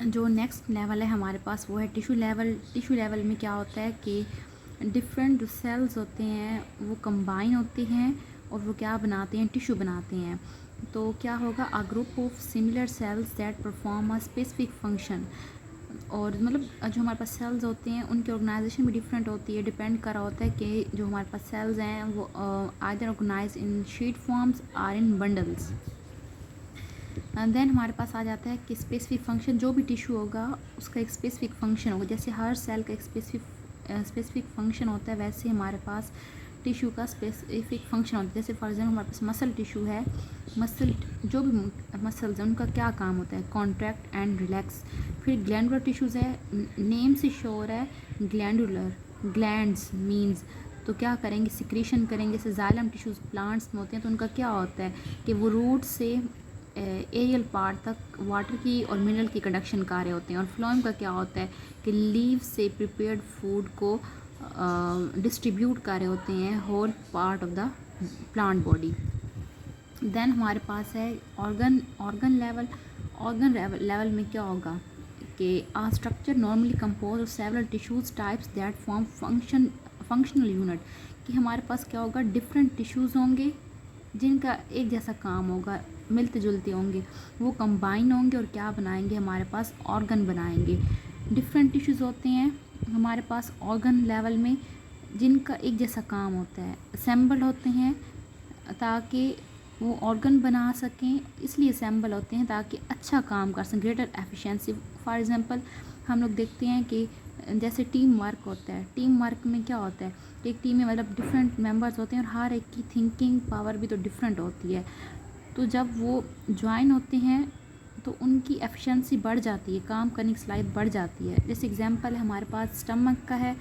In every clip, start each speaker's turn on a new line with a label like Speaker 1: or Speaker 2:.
Speaker 1: जो next level है हमारे पास वो है टिश्यू लेवल। टिश्यू लेवल में क्या होता है कि डिफरेंट जो सेल्स होते हैं वो कंबाइन होते हैं और वो क्या बनाते हैं, टिश्यू बनाते हैं। तो क्या होगा, a group of similar sales that perform a specific function. और मतलब जो हमारे पास सेल्स होते हैं उनकी ऑर्गेनाइजेशन भी डिफरेंट होती है, डिपेंड कर रहा होता है कि जो हमारे पास सेल्स हैं वो either organize in sheet forms or in bundles. Then हमारे पास आ जाता है कि स्पेसिफिक फंक्शन, जो भी टिश्यू होगा उसका एक स्पेसिफिक फंक्शन होगा। जैसे हर सेल का एक स्पेसिफिक फंक्शन होता है, वैसे हमारे पास टिश्यू का स्पेसिफिक फंक्शन होता है। जैसे फॉर एग्जाम्पल हमारे पास मसल टिश्यू है, जो भी मसल्स हैं उनका क्या काम होता है, कॉन्ट्रैक्ट एंड रिलैक्स। फिर ग्लैंडुलर टिश्यूज़ है, नेम से श्योर है ग्लैंडुलर, ग्लैंड्स मीन्स तो क्या करेंगे, सिक्रीशन करेंगे। जैसे जाइलम टिश्यूज़ प्लांट्स में होते हैं तो उनका क्या होता है कि वो रूट से एरियल पार्ट तक वाटर की और मिनरल की कंडक्शन कार्य होते हैं। और फ्लोएम का क्या होता है कि लीव से प्रिपेयर्ड फूड को डिस्ट्रीब्यूट कर रहे होते हैं whole part of the plant body. Then हमारे पास है ऑर्गन लेवल में क्या होगा कि a structure normally compose of several tissues types that form functional unit. कि हमारे पास क्या होगा, डिफरेंट टिश्यूज़ होंगे जिनका एक जैसा काम होगा, मिलते जुलते होंगे, वो कंबाइन होंगे और क्या बनाएंगे, हमारे पास ऑर्गन बनाएंगे। डिफरेंट टिश्यूज़ होते हैं हमारे पास ऑर्गन लेवल में जिनका एक जैसा काम होता है, असेंबल होते हैं ताकि वो ऑर्गन बना सकें, इसलिए असेंबल होते हैं ताकि अच्छा काम कर सकें, ग्रेटर एफिशिएंसी। फॉर एग्जांपल हम लोग देखते हैं कि जैसे टीम वर्क होता है, टीम वर्क में क्या होता है, एक टीम में मतलब डिफरेंट मेंबर्स होते हैं और हर एक की थिंकिंग पावर भी तो डिफरेंट होती है। तो जब वो ज्वाइन होते हैं तो उनकी एफिशिएंसी बढ़ जाती है, काम करने की सलाहियत बढ़ जाती है। जैसे एग्जांपल हमारे पास स्टमक का है,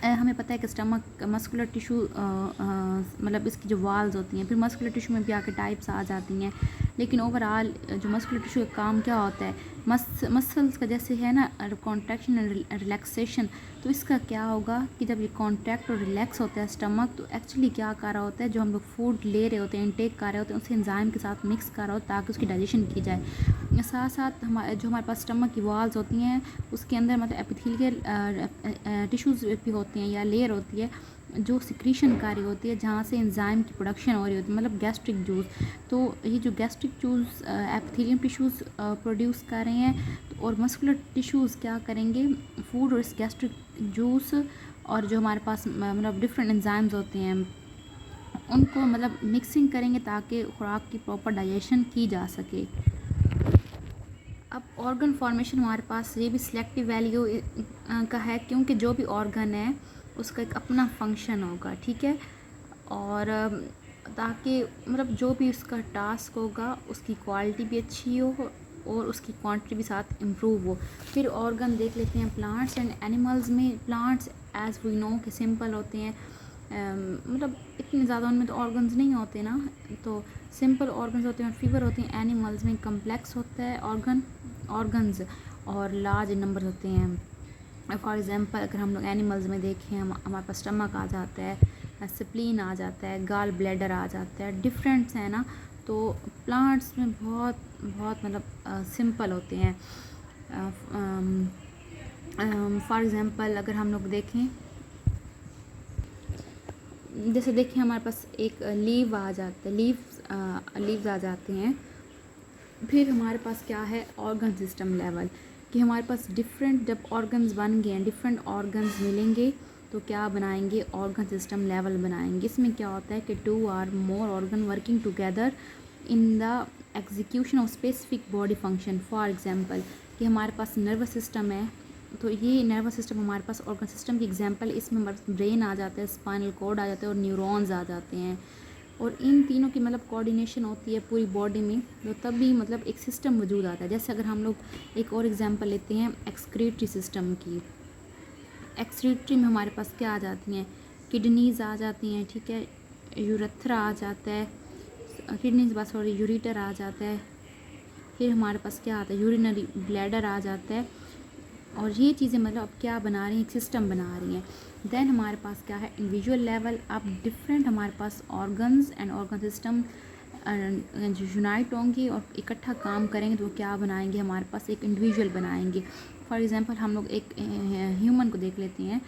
Speaker 1: हमें पता है कि स्टमक मस्कुलर टिश्यू मतलब इसकी जो वाल्स होती हैं, फिर मस्कुलर टिश्यू में भी आके टाइप्स आ जाती हैं, लेकिन ओवरऑल जो मस्कुलर टिश्यू का काम क्या होता है, मसल्स का जैसे है ना कॉन्ट्रैक्शन एंड रिलैक्सेशन। तो इसका क्या होगा कि जब ये कॉन्ट्रैक्ट और रिलैक्स होता है स्टमक, तो एक्चुअली क्या कर रहा होता है, जो हम लोग फूड ले रहे होते हैं, इनटेक कर रहे होते हैं, उसे एंजाइम के साथ मिक्स कर रहा होता है ताकि उसकी डाइजेशन की जाए। साथ साथ हमारे पास स्टमक की वॉल्स होती हैं उसके अंदर मतलब एपिथेलियल टिश्यूज़ भी होती हैं या लेयर होती है जो सिक्रीशन कार्य होती है, जहाँ से एंजाइम की प्रोडक्शन हो रही होती है, मतलब गैस्ट्रिक जूस। तो ये जो gastric juice epithelium tissues produce कर रहे हैं, और मस्कुलर टिश्यूज़ क्या करेंगे, फूड और इस गैस्ट्रिक जूस और जो हमारे पास मतलब डिफरेंट एंजाइम्स होते हैं उनको मतलब मिक्सिंग करेंगे ताकि खुराक की प्रॉपर डाइजेशन की जा सके। अब ऑर्गन फॉर्मेशन हमारे पास ये भी सिलेक्टिव वैल्यू का है, क्योंकि जो भी ऑर्गन है उसका एक अपना फंक्शन होगा, ठीक है। और ताकि मतलब जो भी उसका टास्क होगा उसकी क्वालिटी भी अच्छी हो और उसकी क्वांटिटी भी साथ इम्प्रूव हो। फिर ऑर्गन देख लेते हैं प्लांट्स एंड एनिमल्स में। प्लांट्स एज वी नो कि सिंपल होते हैं, मतलब इतने ज़्यादा उनमें तो ऑर्गन्स नहीं होते ना, तो सिंपल ऑर्गन्स होते हैं। और फीवर होते हैं एनिमल्स में, कम्प्लेक्स होता है ऑर्गन्स और लार्ज नंबर होते हैं। फॉर एग्जांपल अगर हम लोग एनिमल्स में देखें, हमारे पास स्टमक आ जाता है, स्प्लीन आ जाता है, गाल ब्लैडर आ जाता है, डिफरेंट्स है ना। तो प्लांट्स में बहुत बहुत मतलब सिंपल होते हैं। फॉर एग्जांपल अगर हम लोग देखें, जैसे देखिए हमारे पास एक लीव आ जाता है, लीव्स आ जाते हैं। फिर हमारे पास क्या है, ऑर्गन सिस्टम लेवल, कि हमारे पास डिफरेंट जब ऑर्गन्स बन गए हैं, डिफरेंट ऑर्गन्स मिलेंगे तो क्या बनाएंगे, ऑर्गन सिस्टम लेवल बनाएंगे। इसमें क्या होता है कि 2 or more organ working together in the execution of specific body function. For example कि हमारे पास नर्वस सिस्टम है, तो ये नर्वस सिस्टम हमारे पास ऑर्गन सिस्टम की एग्जांपल, इसमें हमारे पास ब्रेन आ जाता है, स्पाइनल कॉर्ड आ जाता है और न्यूरॉन्स आ जाते हैं। और इन तीनों की मतलब कोऑर्डिनेशन होती है पूरी बॉडी में, तो तभी मतलब एक सिस्टम वजूद आता है। जैसे अगर हम लोग एक और एग्जांपल लेते हैं एक्सक्रीटरी सिस्टम की, एक्सक्रीटरी में हमारे पास क्या आ जाती हैं, किडनीज़ आ जाती हैं, ठीक है, यूरेथ्रा आ जाता है, किडनीज बस सॉरी यूरेटर आ जाता है। फिर हमारे पास क्या आता है, यूरिनरी ब्लैडर आ जाता है। और ये चीज़ें मतलब अब क्या बना रही हैं, एक सिस्टम बना रही हैं। देन हमारे पास क्या है, इंडिविजुअल लेवल। अब डिफरेंट हमारे पास ऑर्गन्स एंड ऑर्गन सिस्टम जो यूनाइट होंगे और इकट्ठा काम करेंगे तो वो क्या बनाएंगे, हमारे पास एक इंडिविजुअल बनाएंगे। फॉर एग्ज़ाम्पल हम लोग एक ह्यूमन को देख लेते हैं,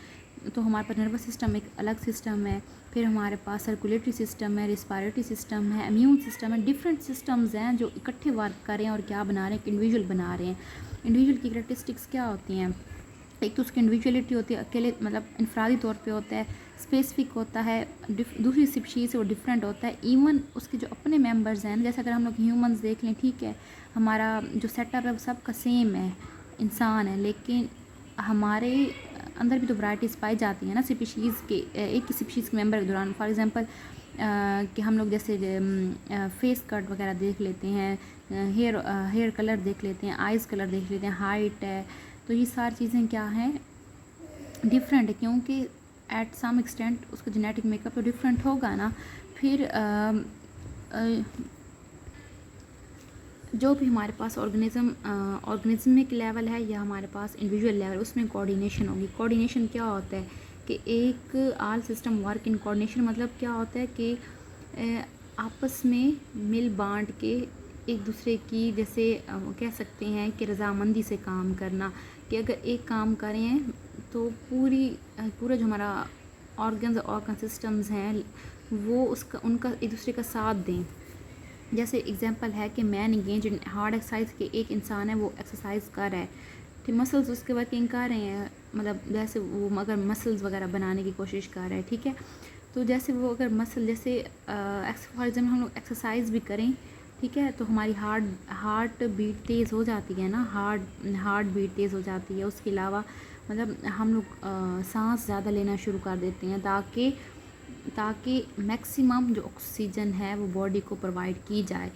Speaker 1: तो हमारे पास नर्वस सिस्टम एक अलग सिस्टम है, फिर हमारे पास सर्कुलेटरी सिस्टम है, रिस्पायरेटरी सिस्टम है, इम्यून सिस्टम है, डिफरेंट सिस्टम्स हैं जो इकट्ठे वर्क कर रहे हैं और क्या बना रहे हैं, एक इंडिविजुअल बना रहे हैं। इंडिविजुअल की कैरेक्टरिस्टिक्स क्या होती हैं, एक तो उसकी इंडिविजुअलिटी होती है, अकेले मतलब इनफरादी तौर पे होता है, स्पेसिफिक होता है, दूसरी स्पीशीज़ से वो डिफरेंट होता है। इवन उसके जो अपने मेंबर्स हैं, जैसे अगर हम लोग ह्यूमंस देख लें, ठीक है, हमारा जो सेटअप है वो सबका सेम है, इंसान है, लेकिन हमारे अंदर भी तो वैराइटीज़ पाई जाती हैं ना स्पीशीज़ के, एक ही स्पीशीज़ के मेंबर के दौरान। फॉर एग्जांपल कि हम लोग जैसे फेस कट वगैरह देख लेते हैं, हेयर कलर देख लेते हैं, आइज़ कलर देख लेते हैं, हाइट है, तो ये सारी चीज़ें क्या हैं, डिफरेंट है, क्योंकि एट सम एक्सटेंट उसका जेनेटिक मेकअप तो डिफरेंट होगा ना। फिर जो भी हमारे पास ऑर्गेनिज्मिक लेवल है या हमारे पास इंडिविजुअल लेवल, उसमें कोऑर्डिनेशन होगी। कोऑर्डिनेशन क्या होता है कि एक all system work in coordination, मतलब क्या होता है कि आपस में मिल बांट के एक दूसरे की, जैसे कह सकते हैं कि रज़ामंदी से काम करना, कि अगर एक काम करें तो पूरा जो हमारा ऑर्गन सिस्टम्स हैं वो उनका एक दूसरे का साथ दें। जैसे एग्जांपल है कि man engage in hard exercise के, एक इंसान है वो एक्सरसाइज कर रहा है, तो मसल्स उसके वर्किंग कर रहे हैं, मतलब जैसे वो अगर मसल्स वगैरह बनाने की कोशिश कर रहा है, ठीक है, तो जैसे वो अगर मसल जैसे फॉर एग्जाम्पल हम लोग एक्सरसाइज भी करें, ठीक है, तो हमारी हार्ट बीट तेज़ हो जाती है ना, हार्ट बीट तेज़ हो जाती है। उसके अलावा मतलब हम लोग सांस ज़्यादा लेना शुरू कर देते हैं ताकि मैक्सिमम जो ऑक्सीजन है वो बॉडी को प्रोवाइड की जाए।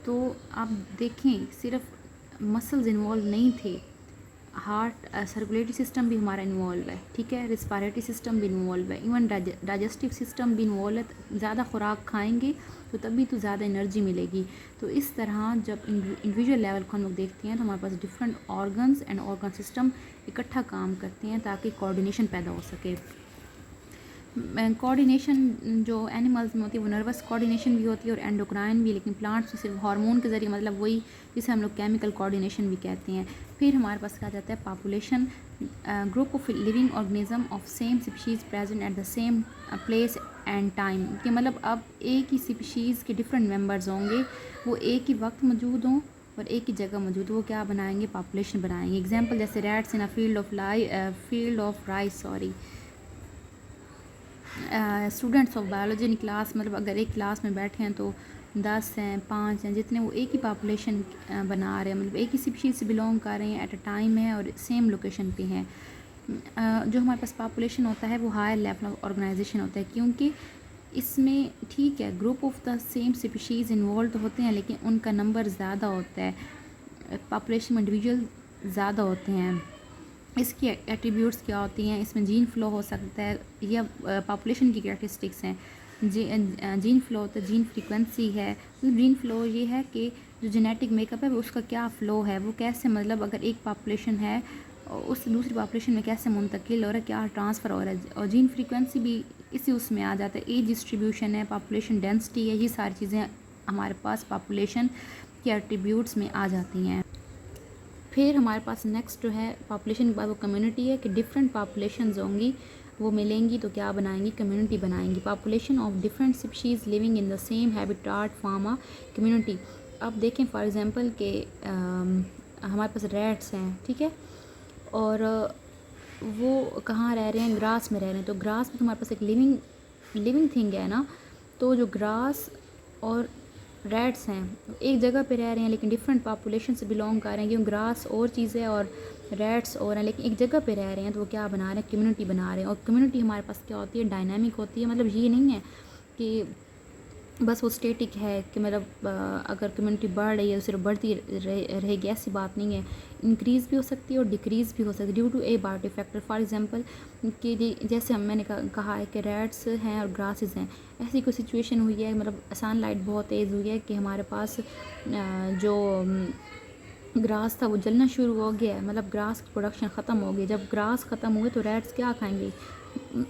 Speaker 1: तो आप देखें, सिर्फ मसल्स इन्वॉल्व नहीं थे, हार्ट सर्कुलेटरी सिस्टम भी हमारा इन्वॉल्व है, ठीक है, रिस्पायरेटरी सिस्टम भी इन्वॉल्व है, इवन डाइजेस्टिव सिस्टम भी इन्वॉल्व है। ज़्यादा खुराक खाएंगे तो तभी तो ज़्यादा एनर्जी मिलेगी। तो इस तरह जब इंडिविजुअल लेवल को हम लोग देखते हैं तो हमारे पास different organs and organ system इकट्ठा काम करते हैं ताकि कोऑर्डिनेशन पैदा हो सके। कोऑर्डिनेशन जो एनिमल्स में होती है वो नर्वस कोऑर्डिनेशन भी होती है और एंडोक्राइन भी, लेकिन प्लांट्स में सिर्फ हार्मोन के ज़रिए, मतलब वही जिसे हम लोग केमिकल कोऑर्डिनेशन भी कहते हैं। फिर हमारे पास क्या जाता है population, group of living organism of same species present at the same place and time, कि मतलब अब एक ही स्पीशीज़ के डिफरेंट मेंबर्स होंगे, वो एक ही वक्त मौजूद हों और एक ही जगह मौजूद, वो क्या बनाएंगे, पॉपुलेशन बनाएंगे। एग्जांपल जैसे rats in a field of rice, students of biology in class, मतलब अगर एक क्लास में बैठे हैं तो 10 हैं, 5 हैं, जितने वो एक ही पॉपुलेशन बना रहे हैं, मतलब एक ही स्पीशीज़ से बिलोंग कर रहे हैं, एट अ टाइम है और सेम लोकेशन पे हैं। जो हमारे पास पॉपुलेशन होता है वो हायर लेवल ऑफ ऑर्गेनाइजेशन होता है, क्योंकि इसमें ठीक है group of the same species involve तो होते हैं, लेकिन उनका नंबर ज़्यादा होता है, पॉपुलेशन में इंडिविजुअल ज़्यादा होते हैं। इसकी एट्रीब्यूट्स क्या होती हैं, इसमें जीन फ्लो हो सकता है, या पॉपुलेशन की कैरेक्टरिस्टिक्स हैं। जीन फ्लो होता है, जीन फ्रीक्वेंसी है, मतलब जीन फ्लो ये है कि जो जेनेटिक मेकअप है वो उसका क्या फ़्लो है, वो कैसे, मतलब अगर एक पॉपुलेशन है उस दूसरी पॉपुलेशन में कैसे मुंतकिल हो रहा है, क्या ट्रांसफ़र हो रहा है। और जीन फ्रीक्वेंसी भी इसी उसमें आ जाता है, एज डिस्ट्रीब्यूशन है, पॉपुलेशन डेंसिटी है, ये सारी चीज़ें हमारे पास पॉपुलेशन के एट्रीब्यूट्स में आ जाती हैं। फिर हमारे पास नेक्स्ट जो है पॉपुलेशन के बाद वो कम्युनिटी है, कि डिफरेंट पॉपुलेशंस होंगी वो मिलेंगी तो क्या बनाएंगी, कम्युनिटी बनाएंगी। Population of different species living in the same habitat form a community. अब देखें फॉर एग्जांपल के हमारे पास रैट्स हैं, ठीक है, और वो कहाँ रह रहे हैं, ग्रास में रह रहे हैं, तो ग्रास में हमारे पास एक लिविंग थिंग है ना, तो जो ग्रास और रैट्स हैं एक जगह पे रह रहे हैं लेकिन डिफरेंट पॉपुलेशन से बिलोंग कर रहे हैं, क्योंकि ग्रास और चीज़ें और रैट्स और हैं, लेकिन एक जगह पे रह रहे हैं, तो वो क्या बना रहे हैं, कम्युनिटी बना रहे हैं। और कम्युनिटी हमारे पास क्या होती है, डायनामिक होती है, मतलब ये नहीं है कि बस वो स्टेटिक है कि मतलब अगर कम्युनिटी बढ़ रही है तो सिर्फ बढ़ती रहेगी, ऐसी बात नहीं है। इंक्रीज़ भी हो सकती है और डिक्रीज़ भी हो सकती है due to abiotic factor. For example कि जैसे मैंने कहा है कि रैट्स हैं और ग्रासेस हैं, ऐसी कोई सिचुएशन हुई है, मतलब सनलाइट बहुत तेज़ हुई है कि हमारे पास जो ग्रास था वो जलना शुरू हो गया है, मतलब ग्रास की प्रोडक्शन ख़त्म हो गई। जब ग्रास ख़त्म हुए तो रैट्स क्या खाएंगे,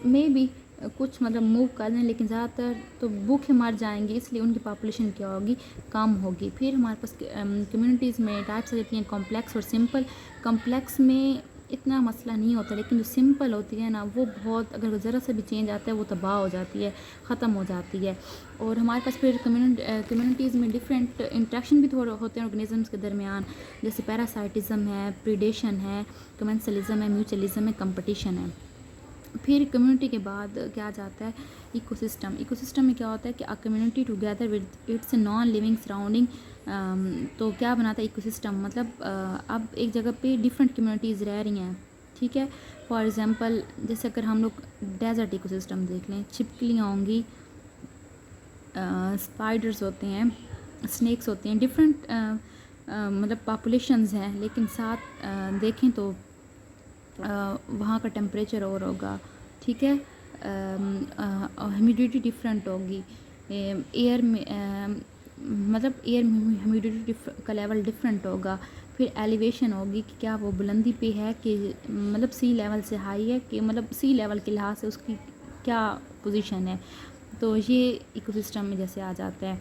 Speaker 1: मे बी कुछ मतलब मूव कर लें, लेकिन ज़्यादातर तो भूखे मर जाएंगे, इसलिए उनकी पॉपुलेशन क्या होगी, कम होगी। फिर हमारे पास कम्युनिटीज़ में टाइप्स आ जाती हैं कॉम्प्लेक्स और सिंपल। कॉम्प्लेक्स में इतना मसला नहीं होता, लेकिन जो सिंपल होती है ना, वो बहुत, अगर ज़रा सा भी चेंज आता है वो तबाह हो जाती है, ख़त्म हो जाती है। और हमारे पास फिर कम्युनिटीज़ में डिफरेंट इंट्रैक्शन भी थोड़े होते हैं ऑर्गेनिजम्स के दरमियान, जैसे पैरासाइटिज़म है, प्रीडेशन है, कमेंसलिज्म है, म्यूचुअलिज्म है, कंपटीशन है। फिर कम्युनिटी के बाद क्या जाता है, इकोसिस्टम। इकोसिस्टम में क्या होता है कि a community together with its non living surrounding. तो क्या बनाता है इकोसिस्टम, मतलब अब एक जगह पे डिफरेंट कम्युनिटीज़ रह रही हैं, ठीक है। फॉर एग्जांपल जैसे अगर हम लोग डेजर्ट इकोसिस्टम देख लें, छिपकलियाँ होंगी, स्पाइडर्स होते हैं, स्नेक्स होते हैं, डिफरेंट मतलब पॉपुलेशंस हैं, लेकिन साथ देखें तो वहाँ का टेम्परेचर और होगा, ठीक है। ह्यूमिडिटी डिफरेंट होगी, एयर में मतलब एयर में ह्यूमिडिटी का लेवल डिफरेंट होगा। फिर एलिवेशन होगी कि क्या वो बुलंदी पे है कि मतलब सी लेवल से हाई है, कि मतलब सी लेवल के लिहाज से उसकी क्या पोजीशन है। तो ये इकोसिस्टम में जैसे आ जाता है।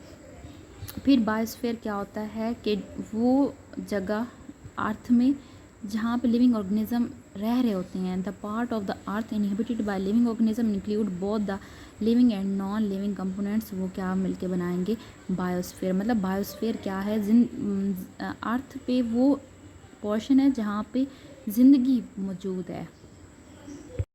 Speaker 1: फिर बायोस्फीयर क्या होता है कि वो जगह अर्थ में जहाँ पे लिविंग ऑर्गेनिज्म रह रहे होते हैं। The part of the earth inhibited by living organism include both the living and non living components. वो क्या मिलके बनाएंगे, बायोस्फीयर। मतलब बायोस्फीयर क्या है, अर्थ पे वो पोर्शन है जहाँ पे ज़िंदगी मौजूद है।